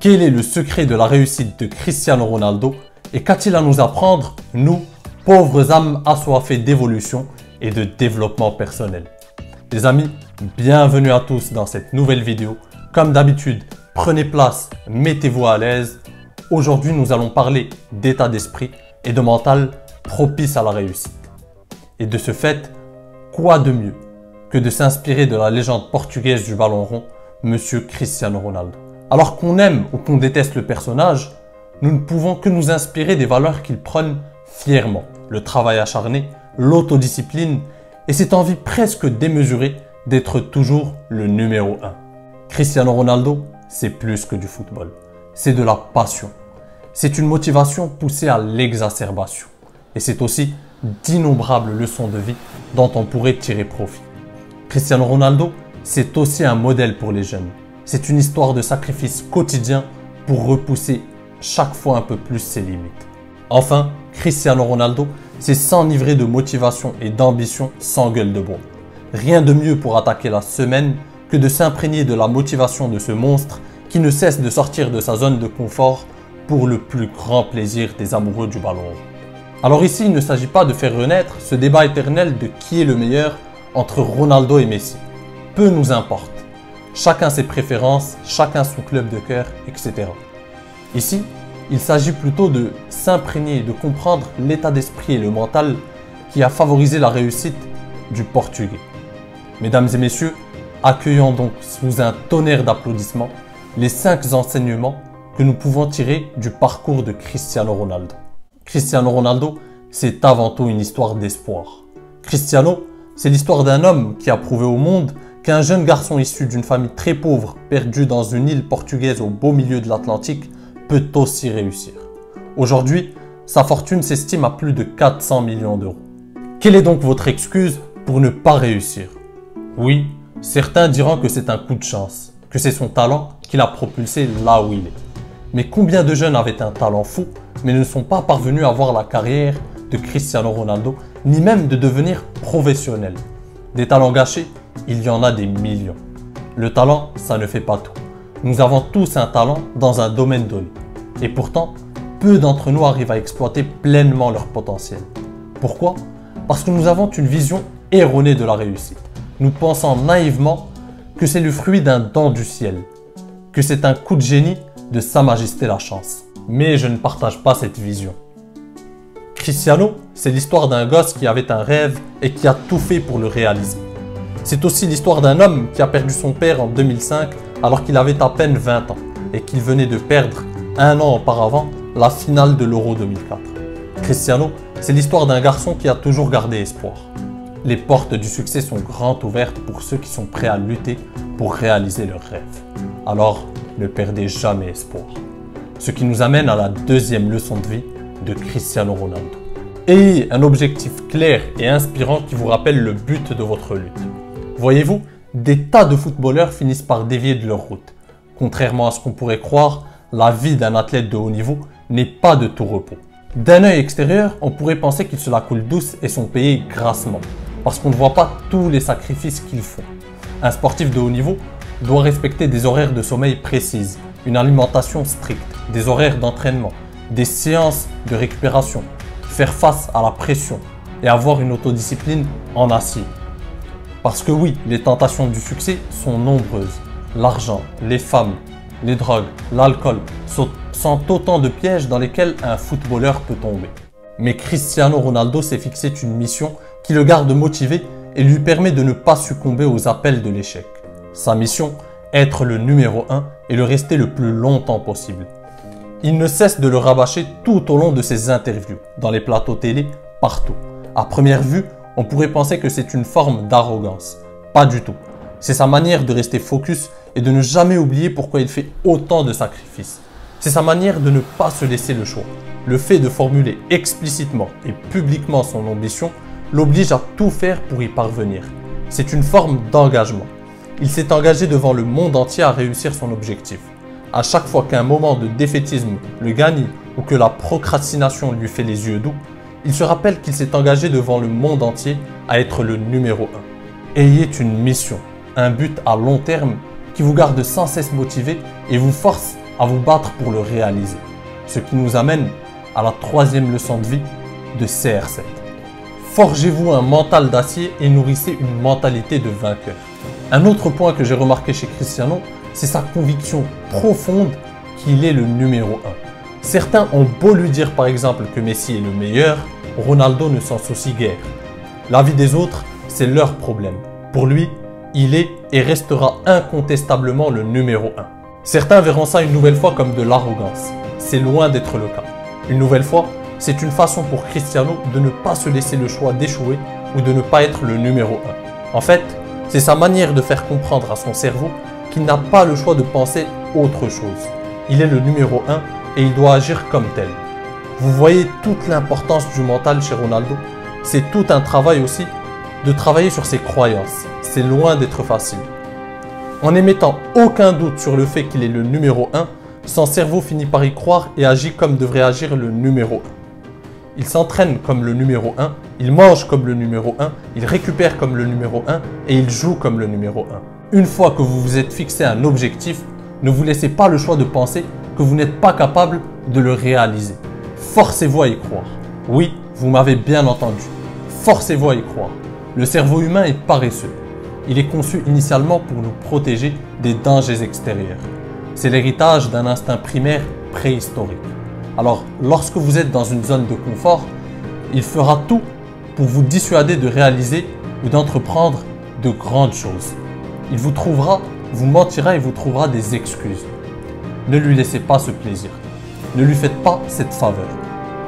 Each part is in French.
Quel est le secret de la réussite de Cristiano Ronaldo et qu'a-t-il à nous apprendre, nous, pauvres âmes assoiffées d'évolution et de développement personnel? Les amis, bienvenue à tous dans cette nouvelle vidéo. Comme d'habitude, prenez place, mettez-vous à l'aise. Aujourd'hui, nous allons parler d'état d'esprit et de mental propice à la réussite. Et de ce fait, quoi de mieux que de s'inspirer de la légende portugaise du ballon rond, Monsieur Cristiano Ronaldo. Alors qu'on aime ou qu'on déteste le personnage, nous ne pouvons que nous inspirer des valeurs qu'il prône fièrement. Le travail acharné, l'autodiscipline et cette envie presque démesurée d'être toujours le numéro 1. Cristiano Ronaldo, c'est plus que du football. C'est de la passion. C'est une motivation poussée à l'exacerbation. Et c'est aussi d'innombrables leçons de vie dont on pourrait tirer profit. Cristiano Ronaldo, c'est aussi un modèle pour les jeunes. C'est une histoire de sacrifice quotidien pour repousser chaque fois un peu plus ses limites. Enfin, Cristiano Ronaldo, c'est s'enivrer de motivation et d'ambition sans gueule de bois. Rien de mieux pour attaquer la semaine que de s'imprégner de la motivation de ce monstre qui ne cesse de sortir de sa zone de confort pour le plus grand plaisir des amoureux du ballon rond. Alors ici, il ne s'agit pas de faire renaître ce débat éternel de qui est le meilleur entre Ronaldo et Messi. Peu nous importe. Chacun ses préférences, chacun son club de cœur, etc. Ici, il s'agit plutôt de s'imprégner et de comprendre l'état d'esprit et le mental qui a favorisé la réussite du Portugais. Mesdames et messieurs, accueillons donc sous un tonnerre d'applaudissements les 5 enseignements que nous pouvons tirer du parcours de Cristiano Ronaldo. Cristiano Ronaldo, c'est avant tout une histoire d'espoir. Cristiano, c'est l'histoire d'un homme qui a prouvé au monde qu'un jeune garçon issu d'une famille très pauvre, perdu dans une île portugaise au beau milieu de l'Atlantique, peut aussi réussir. Aujourd'hui, sa fortune s'estime à plus de 400 millions d'euros. Quelle est donc votre excuse pour ne pas réussir? Oui, certains diront que c'est un coup de chance, que c'est son talent qui l'a propulsé là où il est. Mais combien de jeunes avaient un talent fou, mais ne sont pas parvenus à avoir la carrière de Cristiano Ronaldo, ni même de devenir professionnels? Des talents gâchés, il y en a des millions. Le talent, ça ne fait pas tout. Nous avons tous un talent dans un domaine donné. Et pourtant, peu d'entre nous arrivent à exploiter pleinement leur potentiel. Pourquoi? Parce que nous avons une vision erronée de la réussite. Nous pensons naïvement que c'est le fruit d'un don du ciel, que c'est un coup de génie de Sa Majesté la Chance. Mais je ne partage pas cette vision. Cristiano, c'est l'histoire d'un gosse qui avait un rêve et qui a tout fait pour le réaliser. C'est aussi l'histoire d'un homme qui a perdu son père en 2005 alors qu'il avait à peine 20 ans et qu'il venait de perdre un an auparavant la finale de l'Euro 2004. Cristiano, c'est l'histoire d'un garçon qui a toujours gardé espoir. Les portes du succès sont grandes ouvertes pour ceux qui sont prêts à lutter pour réaliser leurs rêves. Alors, ne perdez jamais espoir. Ce qui nous amène à la deuxième leçon de vie de Cristiano Ronaldo. Ayez un objectif clair et inspirant qui vous rappelle le but de votre lutte. Voyez-vous, des tas de footballeurs finissent par dévier de leur route. Contrairement à ce qu'on pourrait croire, la vie d'un athlète de haut niveau n'est pas de tout repos. D'un œil extérieur, on pourrait penser qu'ils se la coulent douce et sont payés grassement, parce qu'on ne voit pas tous les sacrifices qu'ils font. Un sportif de haut niveau doit respecter des horaires de sommeil précises, une alimentation stricte, des horaires d'entraînement, des séances de récupération, faire face à la pression et avoir une autodiscipline en acier. Parce que oui, les tentations du succès sont nombreuses. L'argent, les femmes, les drogues, l'alcool sont autant de pièges dans lesquels un footballeur peut tomber. Mais Cristiano Ronaldo s'est fixé une mission qui le garde motivé et lui permet de ne pas succomber aux appels de l'échec. Sa mission, être le numéro 1 et le rester le plus longtemps possible. Il ne cesse de le rabâcher tout au long de ses interviews, dans les plateaux télé, partout. À première vue, on pourrait penser que c'est une forme d'arrogance. Pas du tout. C'est sa manière de rester focus et de ne jamais oublier pourquoi il fait autant de sacrifices. C'est sa manière de ne pas se laisser le choix. Le fait de formuler explicitement et publiquement son ambition l'oblige à tout faire pour y parvenir. C'est une forme d'engagement. Il s'est engagé devant le monde entier à réussir son objectif. À chaque fois qu'un moment de défaitisme le gagne ou que la procrastination lui fait les yeux doux, il se rappelle qu'il s'est engagé devant le monde entier à être le numéro 1. Ayez une mission, un but à long terme qui vous garde sans cesse motivé et vous force à vous battre pour le réaliser. Ce qui nous amène à la troisième leçon de vie de CR7. Forgez-vous un mental d'acier et nourrissez une mentalité de vainqueur. Un autre point que j'ai remarqué chez Cristiano, c'est sa conviction profonde qu'il est le numéro 1. Certains ont beau lui dire par exemple que Messi est le meilleur, Ronaldo ne s'en soucie guère. La vie des autres, c'est leur problème. Pour lui, il est et restera incontestablement le numéro 1. Certains verront ça une nouvelle fois comme de l'arrogance. C'est loin d'être le cas. Une nouvelle fois, c'est une façon pour Cristiano de ne pas se laisser le choix d'échouer ou de ne pas être le numéro 1. En fait, c'est sa manière de faire comprendre à son cerveau qu'il n'a pas le choix de penser autre chose. Il est le numéro 1 et il doit agir comme tel. Vous voyez toute l'importance du mental chez Ronaldo. C'est tout un travail aussi de travailler sur ses croyances. C'est loin d'être facile. En n'émettant aucun doute sur le fait qu'il est le numéro 1, son cerveau finit par y croire et agit comme devrait agir le numéro 1. Il s'entraîne comme le numéro 1, il mange comme le numéro 1, il récupère comme le numéro 1 et il joue comme le numéro 1. Une fois que vous vous êtes fixé un objectif, ne vous laissez pas le choix de penser que vous n'êtes pas capable de le réaliser. Forcez-vous à y croire. Oui, vous m'avez bien entendu. Forcez-vous à y croire. Le cerveau humain est paresseux. Il est conçu initialement pour nous protéger des dangers extérieurs. C'est l'héritage d'un instinct primaire préhistorique. Alors, lorsque vous êtes dans une zone de confort, il fera tout pour vous dissuader de réaliser ou d'entreprendre de grandes choses. Il vous trouvera, vous mentira et vous trouvera des excuses. Ne lui laissez pas ce plaisir. Ne lui faites pas cette faveur.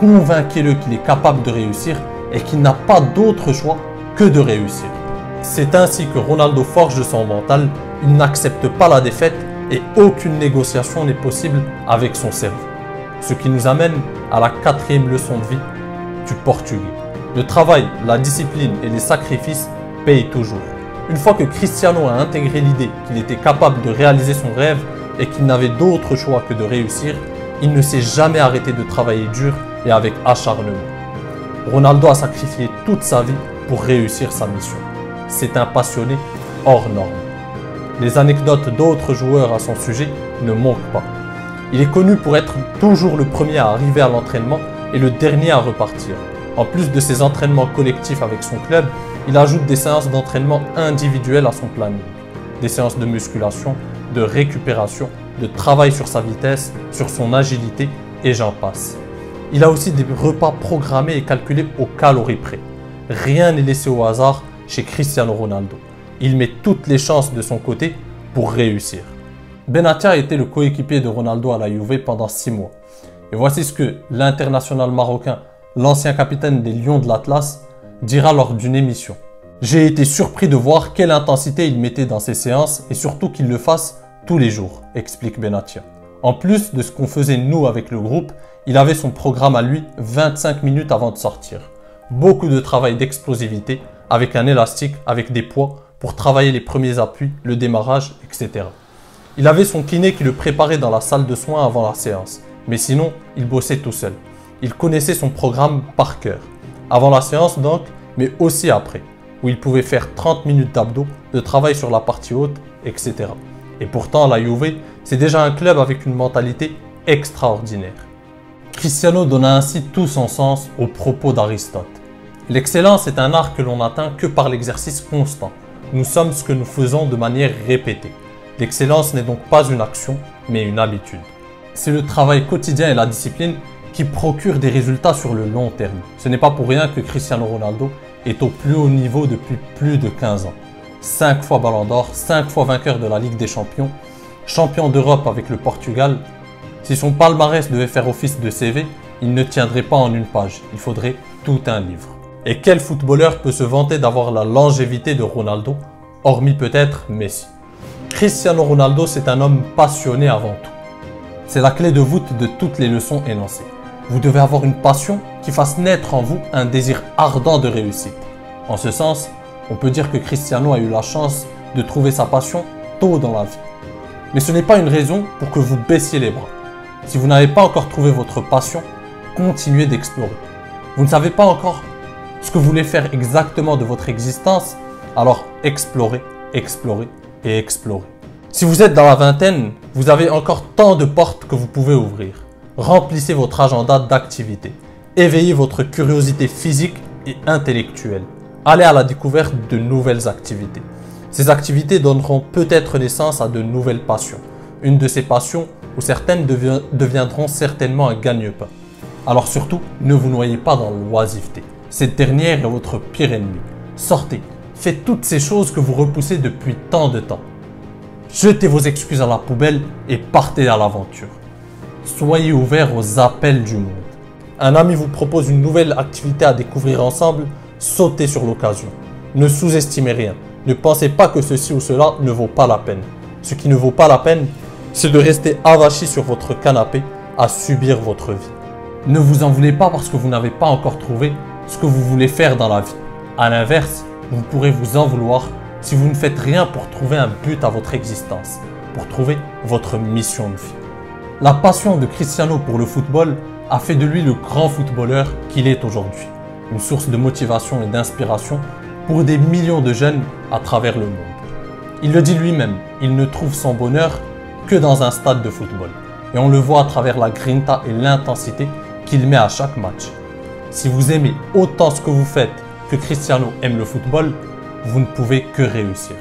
Convainquez-le qu'il est capable de réussir et qu'il n'a pas d'autre choix que de réussir. C'est ainsi que Ronaldo forge son mental. Il n'accepte pas la défaite et aucune négociation n'est possible avec son cerveau. Ce qui nous amène à la quatrième leçon de vie du Portugais. Le travail, la discipline et les sacrifices payent toujours. Une fois que Cristiano a intégré l'idée qu'il était capable de réaliser son rêve et qu'il n'avait d'autre choix que de réussir, il ne s'est jamais arrêté de travailler dur et avec acharnement. Ronaldo a sacrifié toute sa vie pour réussir sa mission. C'est un passionné hors norme. Les anecdotes d'autres joueurs à son sujet ne manquent pas. Il est connu pour être toujours le premier à arriver à l'entraînement et le dernier à repartir. En plus de ses entraînements collectifs avec son club, il ajoute des séances d'entraînement individuelles à son planning. Des séances de musculation, de récupération, de travail sur sa vitesse, sur son agilité et j'en passe. Il a aussi des repas programmés et calculés aux calories près. Rien n'est laissé au hasard chez Cristiano Ronaldo. Il met toutes les chances de son côté pour réussir. Benatia était le coéquipier de Ronaldo à la Juve pendant 6 mois. Et voici ce que l'international marocain, l'ancien capitaine des Lions de l'Atlas, dira lors d'une émission. « J'ai été surpris de voir quelle intensité il mettait dans ses séances et surtout qu'il le fasse tous les jours », explique Benatia. En plus de ce qu'on faisait nous avec le groupe, il avait son programme à lui 25 minutes avant de sortir. Beaucoup de travail d'explosivité avec un élastique, avec des poids pour travailler les premiers appuis, le démarrage, etc. Il avait son kiné qui le préparait dans la salle de soins avant la séance. Mais sinon, il bossait tout seul. Il connaissait son programme par cœur. Avant la séance donc, mais aussi après, où il pouvait faire 30 minutes d'abdos, de travail sur la partie haute, etc. Et pourtant, la Juve, c'est déjà un club avec une mentalité extraordinaire. Cristiano donna ainsi tout son sens aux propos d'Aristote. L'excellence est un art que l'on n'atteint que par l'exercice constant. Nous sommes ce que nous faisons de manière répétée. L'excellence n'est donc pas une action, mais une habitude. C'est le travail quotidien et la discipline qui procurent des résultats sur le long terme. Ce n'est pas pour rien que Cristiano Ronaldo est au plus haut niveau depuis plus de 15 ans. 5 fois Ballon d'Or, 5 fois vainqueur de la Ligue des Champions, champion d'Europe avec le Portugal. Si son palmarès devait faire office de CV, il ne tiendrait pas en une page, il faudrait tout un livre. Et quel footballeur peut se vanter d'avoir la longévité de Ronaldo, hormis peut-être Messi? Cristiano Ronaldo, c'est un homme passionné avant tout. C'est la clé de voûte de toutes les leçons énoncées. Vous devez avoir une passion qui fasse naître en vous un désir ardent de réussite. En ce sens, on peut dire que Cristiano a eu la chance de trouver sa passion tôt dans la vie. Mais ce n'est pas une raison pour que vous baissiez les bras. Si vous n'avez pas encore trouvé votre passion, continuez d'explorer. Vous ne savez pas encore ce que vous voulez faire exactement de votre existence, alors explorez, explorez et explorez. Si vous êtes dans la vingtaine Vous avez encore tant de portes que vous pouvez ouvrir. Remplissez votre agenda d'activités. Éveillez votre curiosité physique et intellectuelle. Allez à la découverte de nouvelles activités. Ces activités donneront peut-être naissance à de nouvelles passions. Une de ces passions, ou certaines deviendront certainement un gagne-pain. Alors surtout, ne vous noyez pas dans l'oisiveté. Cette dernière est votre pire ennemi. Sortez, faites toutes ces choses que vous repoussez depuis tant de temps. Jetez vos excuses à la poubelle et partez à l'aventure. Soyez ouverts aux appels du monde. Un ami vous propose une nouvelle activité à découvrir ensemble, sautez sur l'occasion. Ne sous-estimez rien. Ne pensez pas que ceci ou cela ne vaut pas la peine. Ce qui ne vaut pas la peine, c'est de rester avachi sur votre canapé à subir votre vie. Ne vous en voulez pas parce que vous n'avez pas encore trouvé ce que vous voulez faire dans la vie. À l'inverse, vous pourrez vous en vouloir si vous ne faites rien pour trouver un but à votre existence, pour trouver votre mission de vie. La passion de Cristiano pour le football a fait de lui le grand footballeur qu'il est aujourd'hui. Une source de motivation et d'inspiration pour des millions de jeunes à travers le monde. Il le dit lui-même, il ne trouve son bonheur que dans un stade de football. Et on le voit à travers la grinta et l'intensité qu'il met à chaque match. Si vous aimez autant ce que vous faites que Cristiano aime le football, vous ne pouvez que réussir.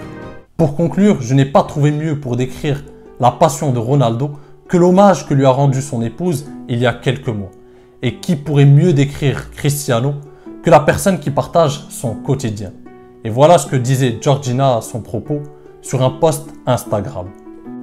Pour conclure, je n'ai pas trouvé mieux pour décrire la passion de Ronaldo que l'hommage que lui a rendu son épouse il y a quelques mois. Et qui pourrait mieux décrire Cristiano que la personne qui partage son quotidien. Et voilà ce que disait Georgina à son propos sur un post Instagram.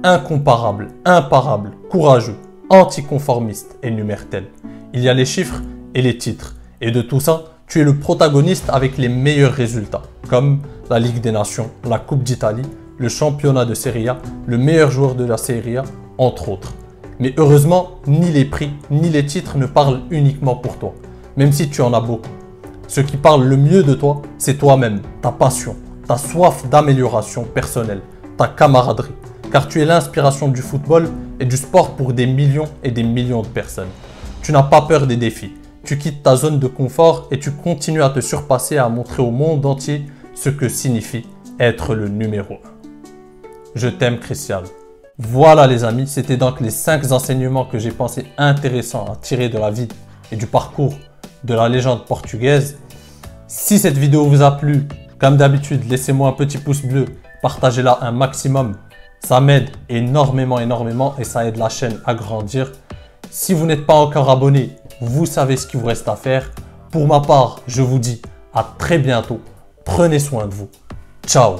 Incomparable, imparable, courageux, anticonformiste, énumère-t-elle. Il y a les chiffres et les titres. Et de tout ça, tu es le protagoniste avec les meilleurs résultats, comme la Ligue des Nations, la Coupe d'Italie, le championnat de Serie A, le meilleur joueur de la Serie A, entre autres. Mais heureusement, ni les prix, ni les titres ne parlent uniquement pour toi, même si tu en as beaucoup. Ce qui parle le mieux de toi, c'est toi-même, ta passion, ta soif d'amélioration personnelle, ta camaraderie. Car tu es l'inspiration du football et du sport pour des millions et des millions de personnes. Tu n'as pas peur des défis. Tu quittes ta zone de confort et tu continues à te surpasser et à montrer au monde entier ce que signifie être le numéro 1. Je t'aime, Cristiano. Voilà les amis, c'était donc les 5 enseignements que j'ai pensé intéressants à tirer de la vie et du parcours de la légende portugaise. Si cette vidéo vous a plu, comme d'habitude, laissez-moi un petit pouce bleu, partagez-la un maximum. Ça m'aide énormément et ça aide la chaîne à grandir. Si vous n'êtes pas encore abonné, vous savez ce qu'il vous reste à faire. Pour ma part, je vous dis à très bientôt. Prenez soin de vous. Ciao.